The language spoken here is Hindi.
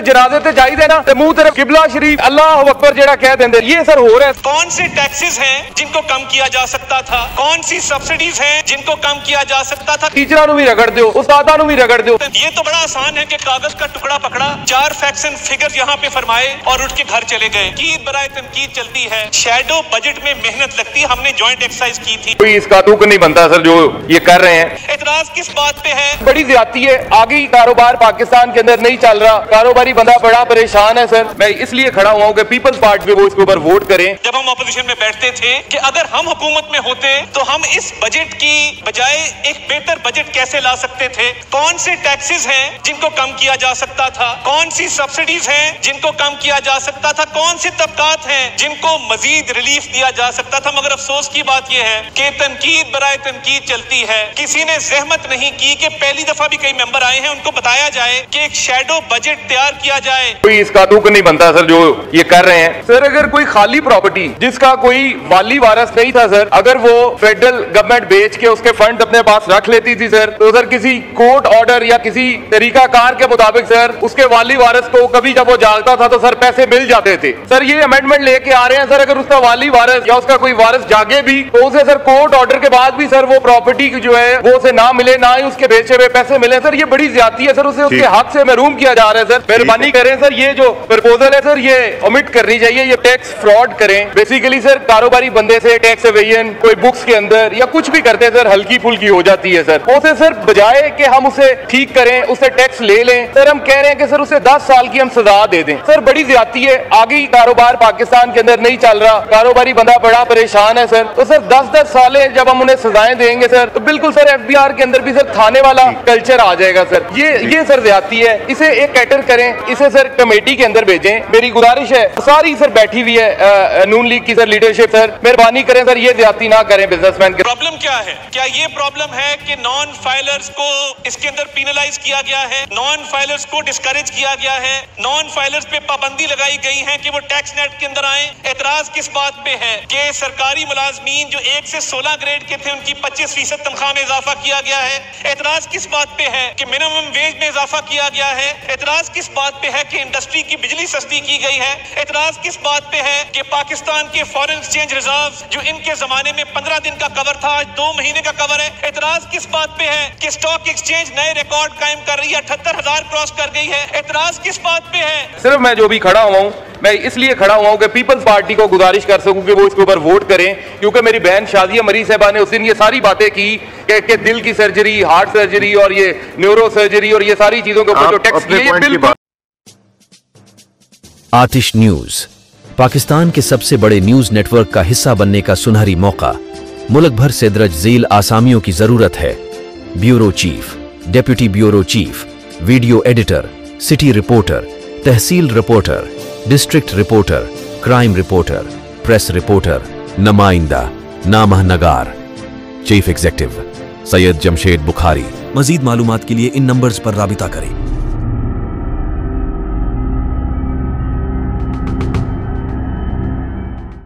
जनाजे ते जाई देना ते मुंह तेरे किबला शरीफ अल्लाह अकबर जेड़ा कह देंदे। ये सर हो रहा है। कौन से टैक्सेस हैं जिनको कम किया जा सकता था, कौन सी सब्सिडीज हैं जिनको कम किया जा सकता था। टीचरां नूं भी रगड़ दो, उस्तादां नूं भी रगड़ दो। ये तो बड़ा आसान है कि कागज का टुकड़ा पकड़ा, 4 फैक्ट्स एंड फिगर्स यहाँ पे फरमाए और उठ के घर चले गए। तनकीद बराए तनकीद चलती है, शैडो बजट में मेहनत लगती है। हमने जॉइंट एक्सरसाइज की थी। कोई इसका तुक नहीं बनता सर जो ये कर रहे हैं। एतराज किस बात पे है? बड़ी ज्यादती है। आगे कारोबार पाकिस्तान के अंदर नहीं चल रहा, कारोबारी बंदा बड़ा परेशान है सर। मैं इसलिए खड़ा हुआ हूँ कि पीपल्स पार्टी पे वो इसके ऊपर वोट करें। जब हम अपोजिशन में बैठते थे कि अगर हम हुकूमत में होते तो हम इस बजट की बजाय एक बेहतर बजट कैसे ला सकते थे। कौन से टैक्सेस हैं जिनको कम किया जा सकता था, कौन सी सब्सिडीज हैं जिनको कम किया जा सकता था, कौन से तबकात हैं जिनको मजीद रिलीफ दिया जा सकता था। मगर अफसोस की बात यह है कि तनकीद बराए तनकीद चलती है। किसी ने जहमत नहीं की कि पहली दफा भी कई मेंबर आए हैं, उनको बताया जाए कि एक शैडो बजट तैयार किया जाए। कोई इसका तुक नहीं बनता सर जो ये कर रहे हैं। सर अगर कोई खाली प्रॉपर्टी जिसका कोई वाली वारस नहीं था सर, अगर वो फेडरल गवर्नमेंट बेच के उसके फंड अपने पास रख लेती थी सर, तो सर किसी कोर्ट ऑर्डर या किसी तरीका कार के मुताबिक सर उसके वाली वारस को कभी जब वो जागता था तो सर पैसे मिल जाते थे। सर ये अमेंडमेंट लेके आ रहे हैं सर, अगर उसका वाली वारस या उसका कोई वारस जागे भी तो उसे सर कोर्ट ऑर्डर के बाद भी सर वो प्रॉपर्टी जो है वो उसे ना मिले, ना ही उसके बेचे हुए पैसे मिले। सर ये बड़ी ज्यादती है सर, उसे उसके हक से महरूम किया जा रहा है सर। मेहरबानी करें सर, ये जो प्रपोजल है सर ये ओमिट करनी चाहिए। ये टैक्स फ्रॉड करें बेसिकली सर, कारोबारी बंदे से टैक्स एवेजन कोई बुक्स के अंदर या कुछ भी करते हैं सर, हल्की फुल्की हो जाती है सर। उसे सर बजाय कि हम उसे ठीक करें, उससे टैक्स ले लें सर, हम कह रहे हैं कि सर उसे 10 साल की हम सजा दे दें। सर बड़ी ज्यादती है। आगे कारोबार पाकिस्तान के अंदर नहीं चल रहा, कारोबारी बंदा बड़ा परेशान है सर। तो सर 10-10 साल जब हम उन्हें सजाएं देंगे सर तो बिल्कुल सर FBR के अंदर भी सर खाने वाला कल्चर आ जाएगा सर। ये सर ज्यादती है। इसे एक कैटर करें, इसे सर कमेटी के अंदर भेजें। मेरी गुजारिश है, सारी सर बैठी हुई है नून लीग की सर लीडरशिप सर, मेहरबानी करें सर ये ज्यादती ना करें बिजनेसमैन के। प्रॉब्लम क्या है? क्या ये प्रॉब्लम है कि नॉन फाइलर्स को इसके अंदर पेनलाइज किया गया है, नॉन फाइलर्स को डिस्करेज किया गया है, नॉन फाइलर्स पे पाबंदी लगाई गई है कि वो टैक्स नेट के अंदर आए। एतराज किस बात पे है कि सरकारी मुलाजमीन जो 1 से 16 ग्रेड के थे उनकी 25% तनख्वाह में इजाफा किया गया है। एतराज किस बात पे है कि मिनिमम वेज में इजाफा किया गया है। एतराज किस बात पे है कि इंडस्ट्री की बिजली सस्ती की गई है। एतराज किस बात पे है कि पाकिस्तान के फॉरेन एक्सचेंज रिजर्व जो इनके जमाने में 15 दिन का कवर था आज 2 महीने का कवर है। एतराज किस बात पे है कि स्टॉक एक्सचेंज नए रिकॉर्ड कायम कर रही है, 78,000 क्रॉस कर गई है। एतराज किस बात पे है? सिर्फ मैं जो भी खड़ा हुआ हूँ मैं इसलिए खड़ा हुआ हूँ कि पीपल्स पार्टी को गुजारिश कर सकूं कि वो इसके ऊपर वोट करें, क्योंकि मेरी बहन शादिया मरी साहबा ने उस दिन ये सारी बातें की कि दिल की सर्जरी, हार्ट सर्जरी और ये न्यूरो सर्जरी और ये सारी चीजों के ऊपर जो टैक्स किए बिल्कुल। आतिश न्यूज पाकिस्तान के सबसे बड़े न्यूज नेटवर्क का हिस्सा बनने का सुनहरी मौका। मुल्क भर से दर्ज झील आसामियों की जरूरत है। Bureau chief, deputy bureau chief, video editor, city reporter, तहसील reporter, district reporter, crime reporter, press reporter, नुमाइंदा, नामहनगार। Chief executive Syed Jamshed Bukhari. मजीद मालूमात के लिए इन नंबर्स पर राबिता करें।